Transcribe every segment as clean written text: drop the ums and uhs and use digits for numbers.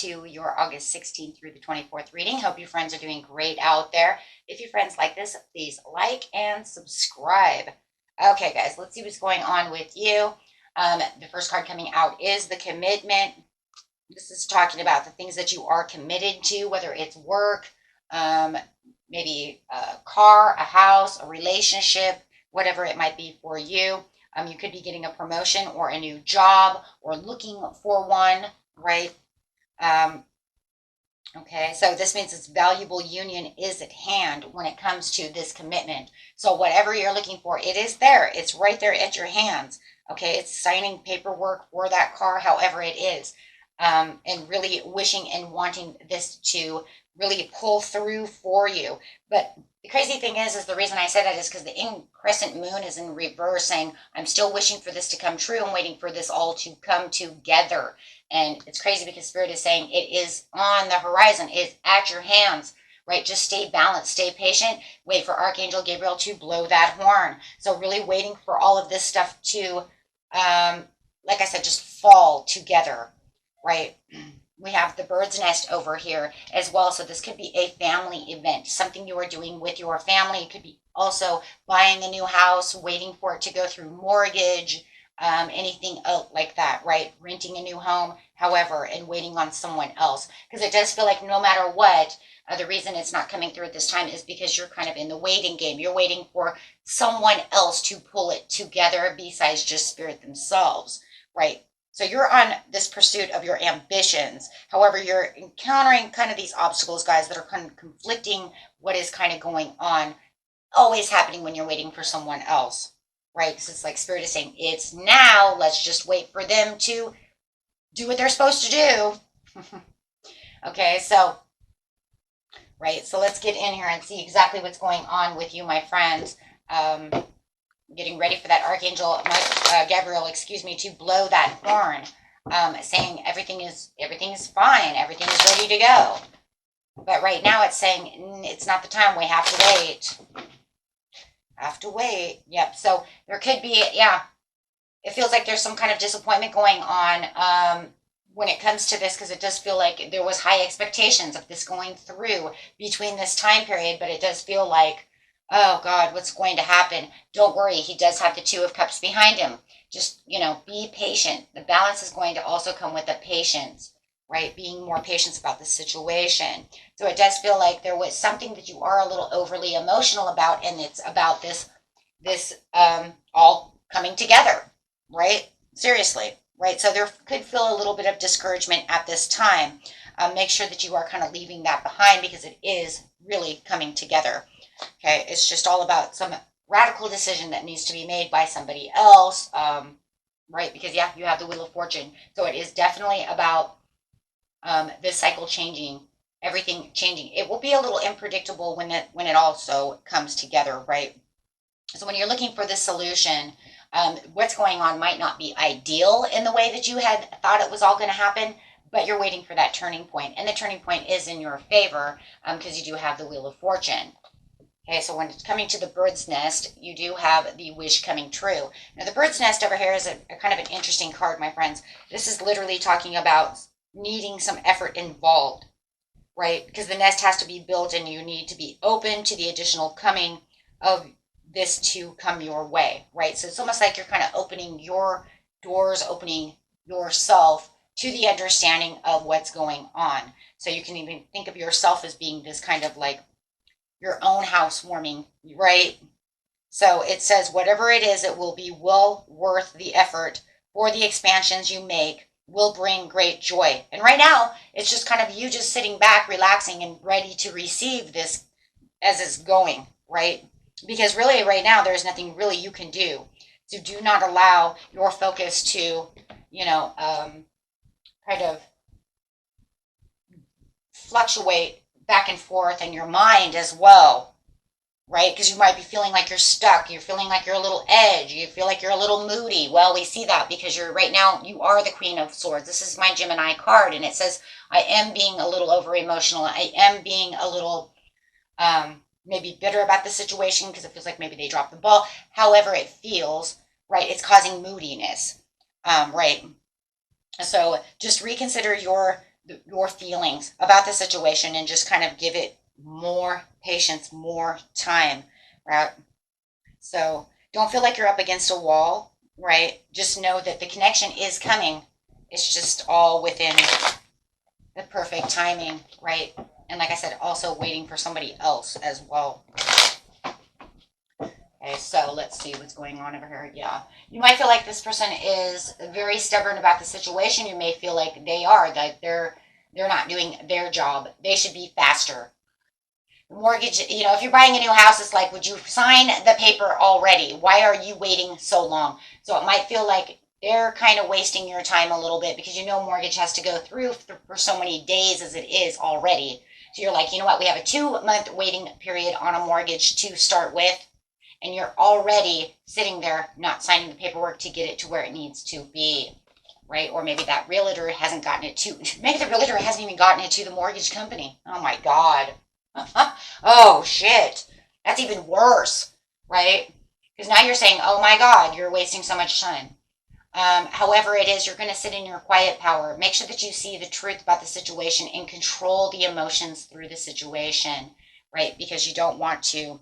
to your August 16th through the 24th reading. Hope you friends are doing great out there. If you friends like this, please like and subscribe. Okay, guys, let's see what's going on with you. The first card coming out is the commitment. This is talking about the things that you are committed to, whether it's work, maybe a car, a house, a relationship, whatever it might be for you. You could be getting a promotion or a new job or looking for one, right? Okay, so this means this valuable union is at hand when it comes to this commitment. So whatever you're looking for, it is there. It's right there at your hands. Okay, it's signing paperwork for that car, however it is. And really wishing and wanting this to really pull through for you. But the crazy thing is the reason I say that is because the crescent moon is in reverse, saying I'm still wishing for this to come true. I'm waiting for this all to come together. And it's crazy because Spirit is saying it is on the horizon. It's at your hands, right? Just stay balanced, stay patient. Wait for Archangel Gabriel to blow that horn. So really waiting for all of this stuff to, like I said, just fall together, right? We have the bird's nest over here as well. So this could be a family event, something you are doing with your family. It could be also buying a new house, waiting for it to go through mortgage, anything like that, right? Renting a new home, however, and waiting on someone else. Because it does feel like no matter what, the reason it's not coming through at this time is because you're kind of in the waiting game. You're waiting for someone else to pull it together besides just Spirit themselves, right? So you're on this pursuit of your ambitions. However, you're encountering kind of these obstacles, guys, that are kind of conflicting what is kind of going on, always happening when you're waiting for someone else, right? Because it's like Spirit is saying, it's now. Let's just wait for them to do what they're supposed to do. Okay, so, right, so let's get in here and see exactly what's going on with you, my friends. Getting ready for that Archangel Gabriel, to blow that horn, saying everything is fine, everything is ready to go. But right now it's saying it's not the time. We have to wait. Have to wait. Yep. So there could be, yeah. It feels like there's some kind of disappointment going on when it comes to this, because it does feel like there was high expectations of this going through between this time period, but it does feel like, oh God, what's going to happen? Don't worry, he does have the Two of Cups behind him. Just, be patient. The balance is going to also come with the patience, right? Being more patient about the situation. So it does feel like there was something that you are a little overly emotional about, and it's about this all coming together, right? Seriously, right? So there could feel a little bit of discouragement at this time. Make sure that you are kind of leaving that behind, because it is really coming together. Okay, it's just all about some radical decision that needs to be made by somebody else, right? Because, yeah, you have the Wheel of Fortune. So it is definitely about this cycle changing, everything changing. It will be a little unpredictable when it also comes together, right? So when you're looking for this solution, what's going on might not be ideal in the way that you had thought it was all going to happen, but you're waiting for that turning point. And the turning point is in your favor, because you do have the Wheel of Fortune. Okay, so when it's coming to the bird's nest, you do have the wish coming true. Now, the bird's nest over here is a kind of an interesting card, my friends. This is literally talking about needing some effort involved, right? Because the nest has to be built, and you need to be open to the additional coming of this to come your way, right? So it's almost like you're kind of opening your doors, opening yourself to the understanding of what's going on. So you can even think of yourself as being this kind of like your own housewarming, right? So it says, whatever it is, it will be well worth the effort, for the expansions you make will bring great joy. And right now, it's just kind of you just sitting back, relaxing, and ready to receive this as it's going, right? Because really right now, there's nothing really you can do. So do not allow your focus to, kind of fluctuate back and forth, in your mind as well, right? Because you might be feeling like you're stuck. You're feeling like you're a little edgy. You feel like you're a little moody. Well, we see that because right now, you are the Queen of Swords. This is my Gemini card, and it says, I am being a little over emotional. I am being a little maybe bitter about the situation, because it feels like maybe they dropped the ball. However it feels, right? It's causing moodiness, right? So just reconsider your your feelings about the situation and just kind of give it more patience, more time, right? So don't feel like you're up against a wall, right? Just know that the connection is coming. It's just all within the perfect timing, right? And like I said, also waiting for somebody else as well. Okay, so let's see what's going on over here. Yeah, you might feel like this person is very stubborn about the situation. You may feel like they are, that they're not doing their job. They should be faster. Mortgage, if you're buying a new house, it's like, would you sign the paper already? Why are you waiting so long? So it might feel like they're kind of wasting your time a little bit because mortgage has to go through for so many days as it is already. So you're like, you know what? We have a 2-month waiting period on a mortgage to start with. And you're already sitting there not signing the paperwork to get it to where it needs to be, right? Or maybe that realtor hasn't gotten it to, maybe the realtor hasn't even gotten it to the mortgage company. Oh my God. Oh shit. That's even worse, right? Because now you're saying, oh my God, you're wasting so much time. However it is, you're going to sit in your quiet power. Make sure that you see the truth about the situation and control the emotions through the situation, right? Because you don't want to,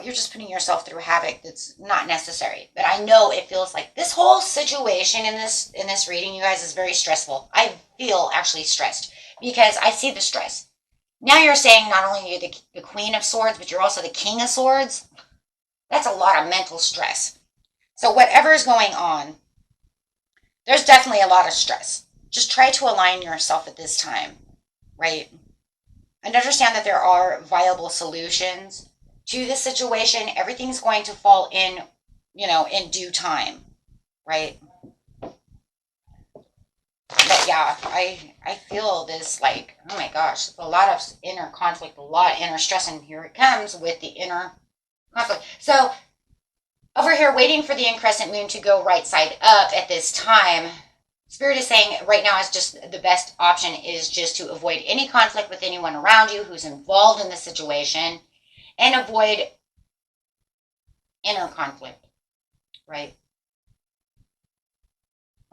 you're just putting yourself through havoc that's not necessary. But I know it feels like this whole situation in this reading, you guys, is very stressful. I feel actually stressed because I see the stress. Now you're saying not only you're the Queen of Swords, but you're also the King of Swords. That's a lot of mental stress. So whatever is going on, there's definitely a lot of stress. Just try to align yourself at this time, right? And understand that there are viable solutions to this situation. Everything's going to fall in, in due time, right? But yeah, I feel this like, oh my gosh, a lot of inner conflict, a lot of inner stress, and here it comes with the inner conflict. So over here, waiting for the increscent moon to go right side up at this time, Spirit is saying right now is just the best option is just to avoid any conflict with anyone around you who's involved in the situation and avoid inner conflict, right?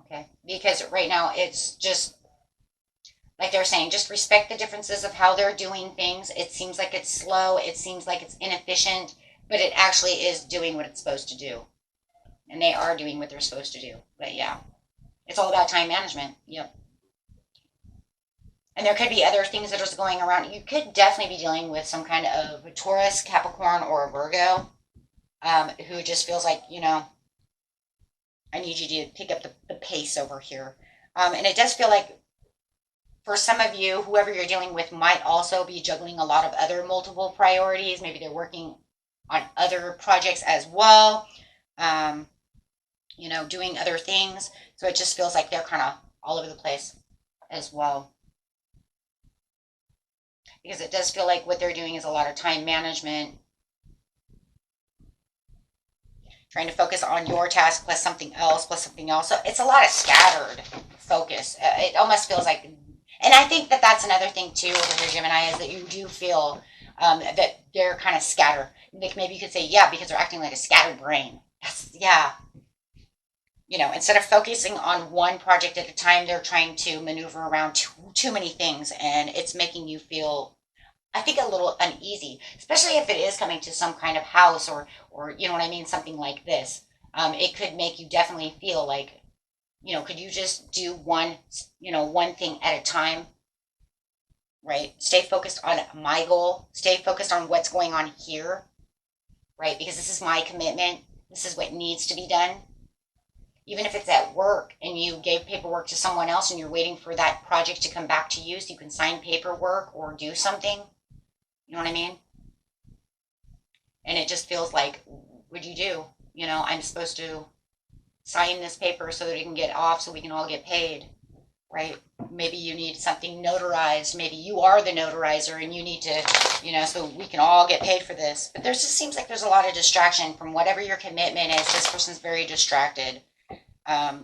Okay, because right now it's just like they're saying, just respect the differences of how they're doing things. It seems like it's slow, it seems like it's inefficient, but it actually is doing what it's supposed to do. And they are doing what they're supposed to do. But yeah, it's all about time management. Yep. And there could be other things that are going around. You could definitely be dealing with some kind of a Taurus, Capricorn, or a Virgo who just feels like, I need you to pick up the pace over here. And it does feel like for some of you, whoever you're dealing with might also be juggling a lot of other multiple priorities. Maybe they're working on other projects as well, doing other things. So it just feels like they're kind of all over the place as well. Because it does feel like what they're doing is a lot of time management, trying to focus on your task plus something else. So it's a lot of scattered focus. It almost feels like, and I think that that's another thing too over here, Gemini, is that you do feel that they're kind of scattered. Like maybe you could say, yeah, because they're acting like a scattered brain. Yeah. Instead of focusing on one project at a time, they're trying to maneuver around too many things, and it's making you feel, I think, a little uneasy, especially if it is coming to some kind of house or you know what I mean, something like this. It could make you definitely feel like, could you just do one thing at a time, right? Stay focused on my goal. Stay focused on what's going on here, right? Because this is my commitment. This is what needs to be done. Even if it's at work and you gave paperwork to someone else and you're waiting for that project to come back to you so you can sign paperwork or do something, you know what I mean? And it just feels like, what'd you do? I'm supposed to sign this paper so that it can get off so we can all get paid, right? Maybe you need something notarized. Maybe you are the notarizer and you need to, so we can all get paid for this. But there just seems like there's a lot of distraction from whatever your commitment is. This person's very distracted.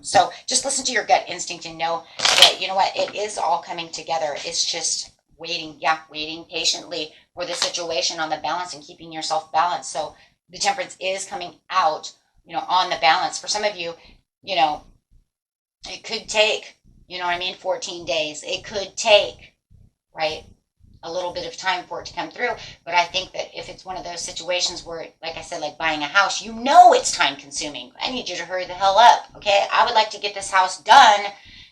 So just listen to your gut instinct and know that, it is all coming together. It's just waiting patiently for the situation on the balance and keeping yourself balanced. So the temperance is coming out, on the balance. For some of you, it could take, You know what I mean? 14 days. It could take, right, a little bit of time for it to come through. But I think that if it's one of those situations where, like I said, like buying a house, you know it's time consuming. I need you to hurry the hell up, okay? I would like to get this house done,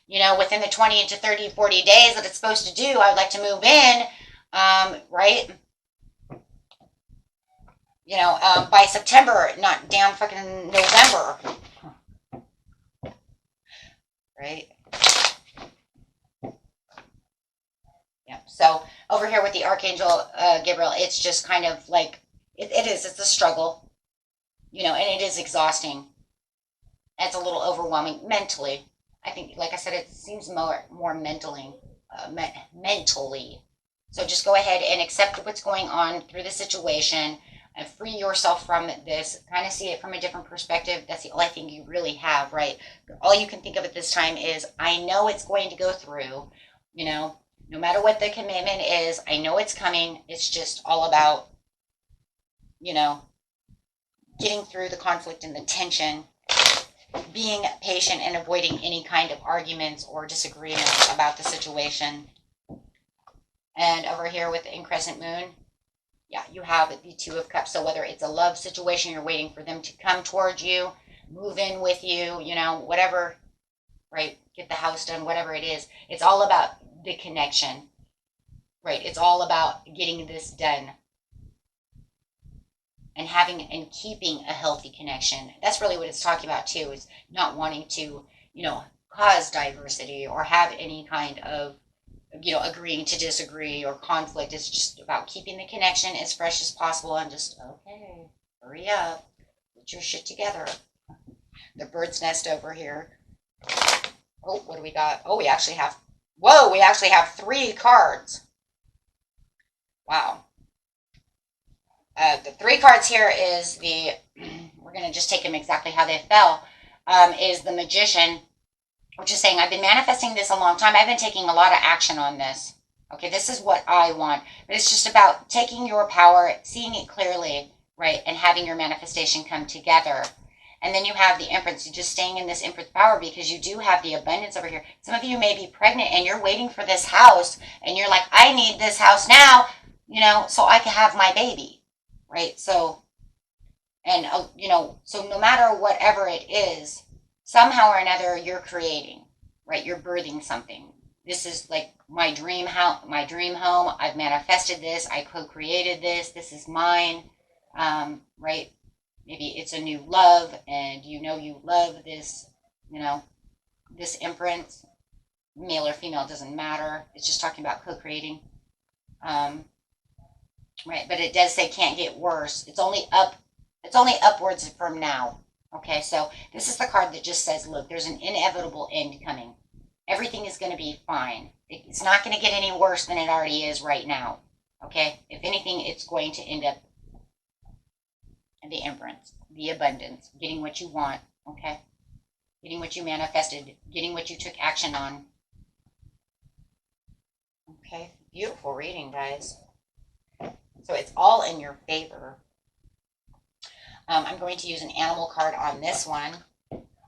you know, within the 20 to 30, 40 days that it's supposed to do. I would like to move in, right? You know, by September, not damn fucking November, right? Yeah. So over here with the Archangel Gabriel, it's just kind of like, it's a struggle, you know, and it is exhausting. It's a little overwhelming mentally. I think, like I said, it seems more mentally. So just go ahead and accept what's going on through the situation and free yourself from this. Kind of see it from a different perspective. That's the only thing you really have, right? All you can think of at this time is, I know it's going to go through, you know, no matter what the commitment is, I know it's coming. It's just all about, you know, getting through the conflict and the tension, being patient and avoiding any kind of arguments or disagreements about the situation. And over here with the increscent moon, yeah, you have the Two of Cups. So whether it's a love situation, you're waiting for them to come towards you, move in with you, you know, whatever, right? Get the house done, whatever it is. It's all about the connection, right? It's all about getting this done and having and keeping a healthy connection. That's really what it's talking about too, is not wanting to, you know, cause diversity or have any kind of, you know, agreeing to disagree or conflict. It's just about keeping the connection as fresh as possible and just, okay, hurry up, get your shit together. The bird's nest over here. Oh, what do we got? Oh, we actually have 3 cards. Wow. The 3 cards here is the, we're going to just take them exactly how they fell, is the Magician, which is saying, I've been manifesting this a long time. I've been taking a lot of action on this. Okay, this is what I want. But it's just about taking your power, seeing it clearly, right, and having your manifestation come together. And then you have the Empress. You're just staying in this Empress power because you do have the abundance over here. Some of you may be pregnant and you're waiting for this house, and you're like, I need this house now, you know, so I can have my baby, right? So, and, you know, so no matter whatever it is, somehow or another, you're creating, right? You're birthing something. This is like my dream house, my dream home. I've manifested this. I co-created this. This is mine, right? Maybe it's a new love, and you know you love this, you know, this Empress, male or female, doesn't matter. It's just talking about co-creating, right? But it does say can't get worse. It's only up. It's only upwards from now. Okay, so this is the card that just says, look, there's an inevitable end coming. Everything is going to be fine. It's not going to get any worse than it already is right now. Okay, if anything, it's going to end up in the Empress, the abundance, getting what you want. Okay, getting what you manifested, getting what you took action on. Okay, beautiful reading, guys. So it's all in your favor. I'm going to use an animal card on this one.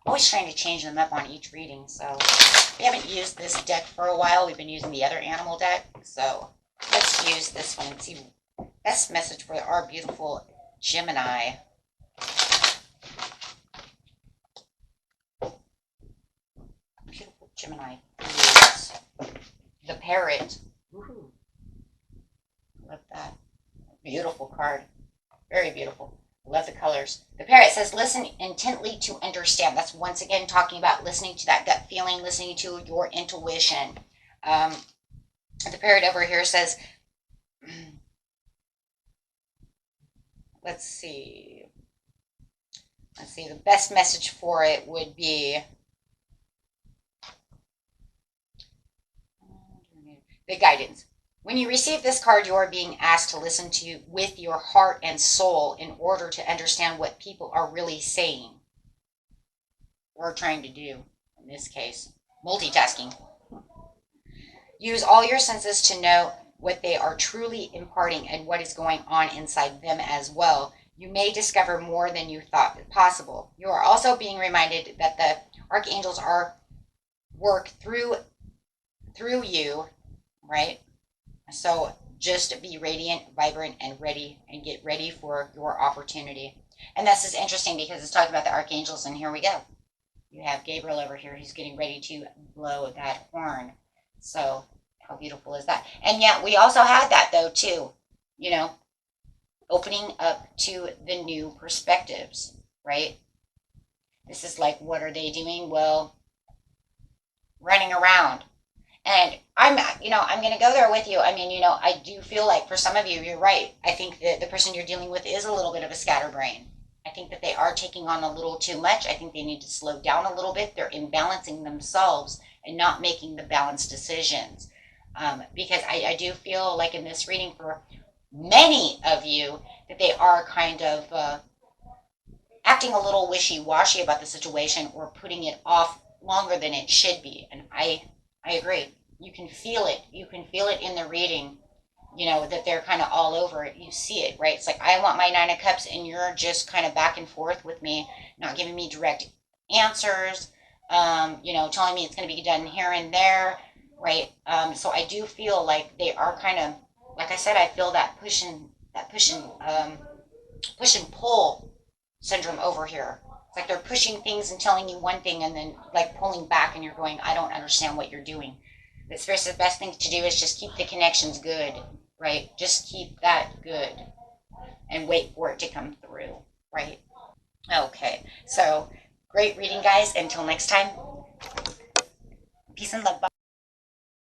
Always trying to change them up on each reading. So we haven't used this deck for a while. We've been using the other animal deck. So let's use this one and see best message for our beautiful Gemini. Beautiful Gemini. Yes. The parrot. Woohoo. Love that. Beautiful card. Very beautiful. Love the colors. The parrot says, listen intently to understand. That's once again talking about listening to that gut feeling, listening to your intuition. The parrot over here says, let's see. The best message for it would be the guidance. When you receive this card, you are being asked to listen to with your heart and soul in order to understand what people are really saying or trying to do, in this case. Multitasking. Use all your senses to know what they are truly imparting and what is going on inside them as well. You may discover more than you thought possible. You are also being reminded that the archangels are work through you, right? So just be radiant, vibrant, and ready, and get ready for your opportunity. And this is interesting because it's talking about the archangels, and here we go. You have Gabriel over here who's getting ready to blow that horn. So how beautiful is that? And yet we also had that though too, you know, opening up to the new perspectives, right? This is like, what are they doing? Well, running around. And I'm going to go there with you. I mean, I do feel like for some of you, you're right. I think that the person you're dealing with is a little bit of a scatterbrain. I think that they are taking on a little too much. I think they need to slow down a little bit. They're imbalancing themselves and not making the balanced decisions. Because I do feel like in this reading for many of you that they are kind of acting a little wishy-washy about the situation or putting it off longer than it should be. And I agree. You can feel it. You can feel it in the reading, that they're kind of all over it. You see it, right? It's like, I want my Nine of Cups, and you're just kind of back and forth with me, not giving me direct answers, telling me it's going to be done here and there, right? So I do feel like they are kind of, like I said, I feel that push and pull syndrome over here. It's like they're pushing things and telling you one thing and then like pulling back, and you're going, I don't understand what you're doing. It's the best thing to do is just keep the connections good, right? Just keep that good and wait for it to come through, right? Okay, so great reading, guys. Until next time, peace and love. Bye.